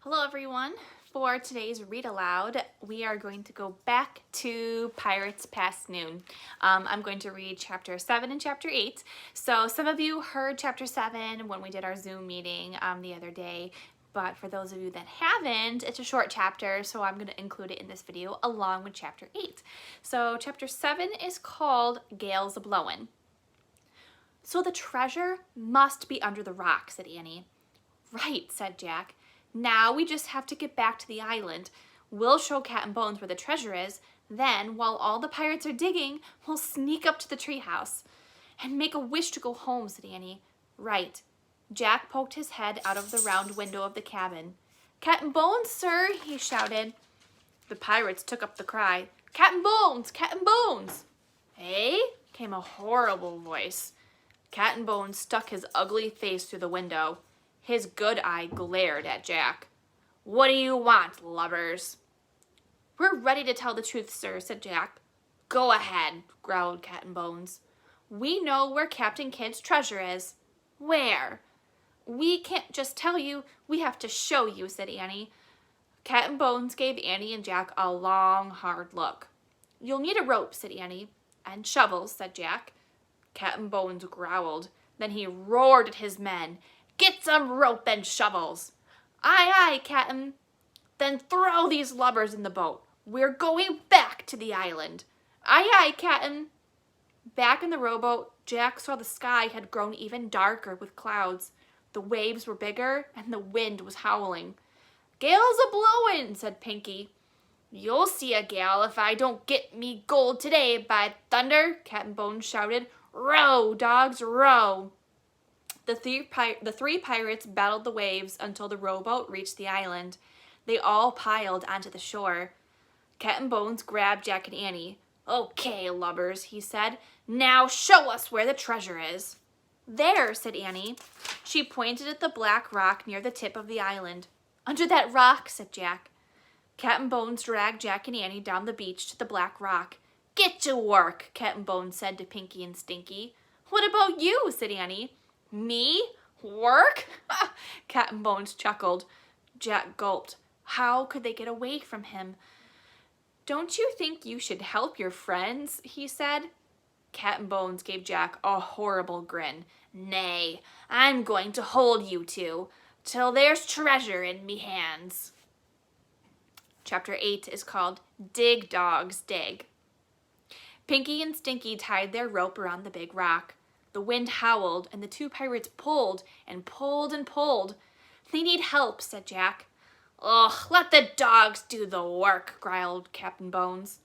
Hello everyone. For today's read aloud, we are going to go back to Pirates Past Noon. I'm going to read chapter 7 and chapter 8. So some of you heard chapter 7 when we did our Zoom meeting the other day, but for those of you that haven't, it's a short chapter, so I'm going to include it in this video along with chapter 8. So chapter 7 is called Gales a Blowin'. So the treasure must be under the rock, said Annie. Right, said Jack. Now we just have to get back to the island. We'll show Cat and Bones where the treasure is. Then, while all the pirates are digging, we'll sneak up to the treehouse. And make a wish to go home, said Annie. Right. Jack poked his head out of the round window of the cabin. Cat and Bones, sir, he shouted. The pirates took up the cry. Cat and Bones! Cat and Bones! Eh? Came a horrible voice. Cat and Bones stuck his ugly face through the window. His good eye glared at Jack. What do you want, lubbers? We're ready to tell the truth, sir, said Jack. Go ahead, growled Cat and Bones. We know where Captain Kidd's treasure is. Where? We can't just tell you, we have to show you, said Annie. Cat and Bones gave Annie and Jack a long, hard look. You'll need a rope, said Annie. And shovels, said Jack. Cat and Bones growled. Then he roared at his men. Get some rope and shovels. Aye, aye, Captain. Then throw these lubbers in the boat. We're going back to the island. Aye, aye, Captain. Back in the rowboat, Jack saw the sky had grown even darker with clouds. The waves were bigger and the wind was howling. Gale's a blowin', said Pinky. You'll see a gale if I don't get me gold today, by thunder, Captain Bones shouted. Row, dogs, row. The three pirates battled the waves until the rowboat reached the island. They all piled onto the shore. Cat and Bones grabbed Jack and Annie. Okay, lubbers, he said. Now show us where the treasure is. There, said Annie. She pointed at the black rock near the tip of the island. Under that rock, said Jack. Cat and Bones dragged Jack and Annie down the beach to the black rock. Get to work, Cat and Bones said to Pinky and Stinky. What about you, said Annie. Me? Work? Cat and Bones chuckled. Jack gulped. How could they get away from him? Don't you think you should help your friends? He said. Cat and Bones gave Jack a horrible grin. Nay, I'm going to hold you two till there's treasure in me hands. Chapter 8 is called Dig, Dogs, Dig. Pinky and Stinky tied their rope around the big rock. The wind howled, and the two pirates pulled and pulled and pulled. They need help, said Jack. Ugh, let the dogs do the work, growled Captain Bones.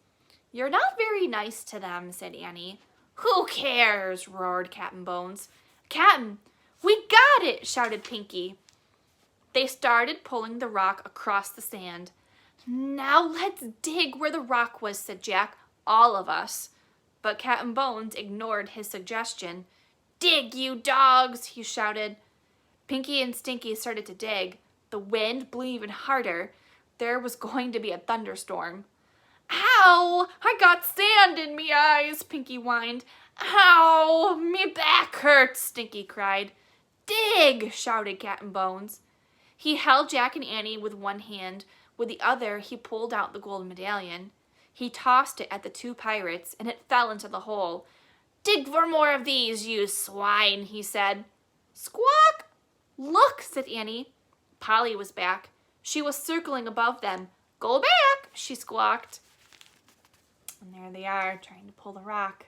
You're not very nice to them, said Annie. Who cares, roared Captain Bones. Captain, we got it, shouted Pinky. They started pulling the rock across the sand. Now let's dig where the rock was, said Jack. All of us. But Captain Bones ignored his suggestion. Dig, you dogs, he shouted. Pinky and Stinky started to dig. The wind blew even harder. There was going to be a thunderstorm. Ow! I got sand in me eyes, Pinky whined. Ow! Me back hurts, Stinky cried. Dig! Shouted Captain Bones. He held Jack and Annie with one hand. With the other, he pulled out the gold medallion. He tossed it at the two pirates, and it fell into the hole. Dig for more of these, you swine, he said. Squawk! Look, said Annie. Polly was back. She was circling above them. Go back, she squawked. And there they are, trying to pull the rock.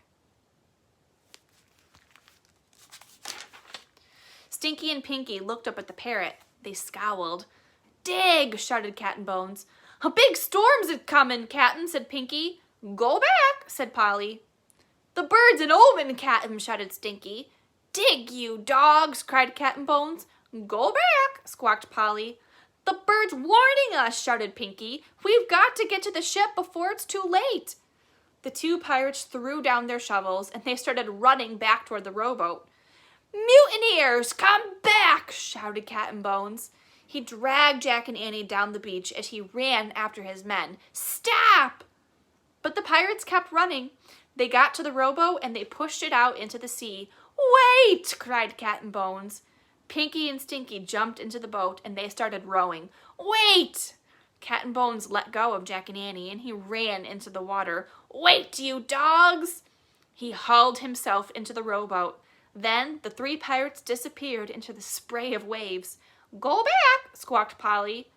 Stinky and Pinky looked up at the parrot. They scowled. Dig, shouted Cat and Bones. A big storm's comin', Captain, said Pinky. Go back, said Polly. The bird's an omen, Captain, shouted Stinky. Dig, you dogs, cried Captain Bones. Go back, squawked Polly. The bird's warning us, shouted Pinky. We've got to get to the ship before it's too late. The two pirates threw down their shovels, and they started running back toward the rowboat. Mutineers, come back, shouted Captain Bones. He dragged Jack and Annie down the beach as he ran after his men. Stop! But the pirates kept running. They got to the rowboat and they pushed it out into the sea. Wait! Cried Cat and Bones. Pinky and Stinky jumped into the boat and they started rowing. Wait! Cat and Bones let go of Jack and Annie and he ran into the water. Wait, you dogs! He hauled himself into the rowboat. Then the three pirates disappeared into the spray of waves. Go back, squawked Polly.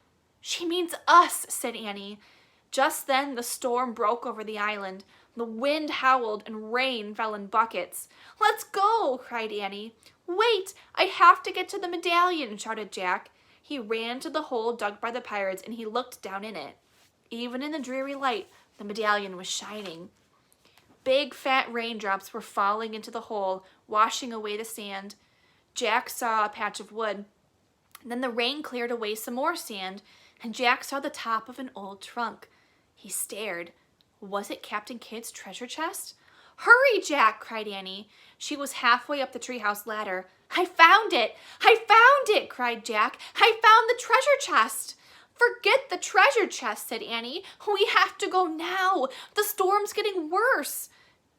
She means us, said Annie. Just then the storm broke over the island. The wind howled and rain fell in buckets. Let's go, cried Annie. Wait, I have to get to the medallion, shouted Jack. He ran to the hole dug by the pirates and he looked down in it. Even in the dreary light, the medallion was shining. Big fat raindrops were falling into the hole, washing away the sand. Jack saw a patch of wood. Then the rain cleared away some more sand, and Jack saw the top of an old trunk. He stared. Was it Captain Kidd's treasure chest? Hurry, Jack, cried Annie. She was halfway up the treehouse ladder. I found it! I found it, cried Jack. I found the treasure chest! Forget the treasure chest, said Annie. We have to go now. The storm's getting worse.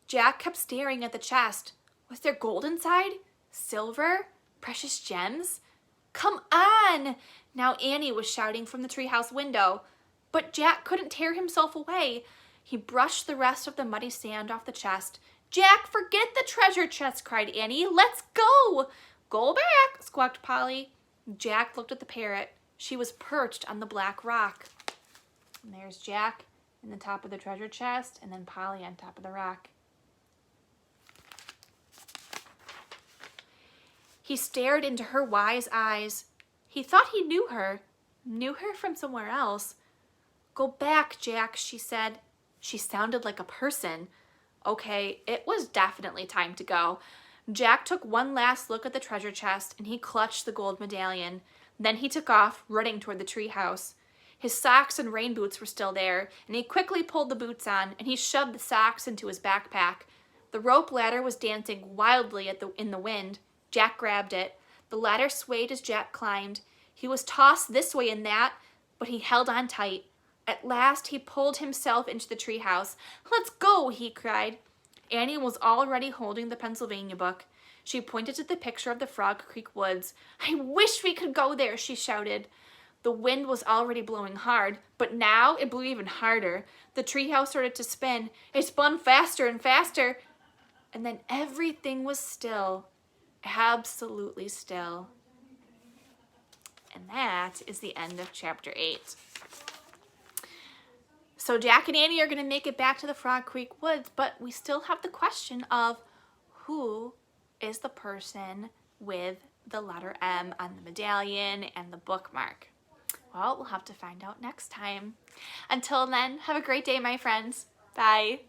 Jack kept staring at the chest. Was there gold inside? Silver? Precious gems? Come on! Now Annie was shouting from the treehouse window. But Jack couldn't tear himself away. He brushed the rest of the muddy sand off the chest. Jack, forget the treasure chest, cried Annie. Let's go! Go back, squawked Polly. Jack looked at the parrot. She was perched on the black rock. And there's Jack in the top of the treasure chest, and then Polly on top of the rock. He stared into her wise eyes. He thought he knew her from somewhere else. Go back, Jack, she said. She sounded like a person. Okay, it was definitely time to go. Jack took one last look at the treasure chest and he clutched the gold medallion. Then he took off, running toward the treehouse. His socks and rain boots were still there, and he quickly pulled the boots on and he shoved the socks into his backpack. The rope ladder was dancing wildly in the wind. Jack grabbed it. The ladder swayed as Jack climbed. He was tossed this way and that, but he held on tight. At last, he pulled himself into the treehouse. Let's go, he cried. Annie was already holding the Pennsylvania book. She pointed to the picture of the Frog Creek woods. I wish we could go there, she shouted. The wind was already blowing hard, but now it blew even harder. The treehouse started to spin. It spun faster and faster, and then everything was still, absolutely still. And that is the end of chapter 8. So Jack and Annie are going to make it back to the Frog Creek woods, but we still have the question of who is the person with the letter M on the medallion and the bookmark? Well, we'll have to find out next time. Until then, have a great day, my friends. Bye.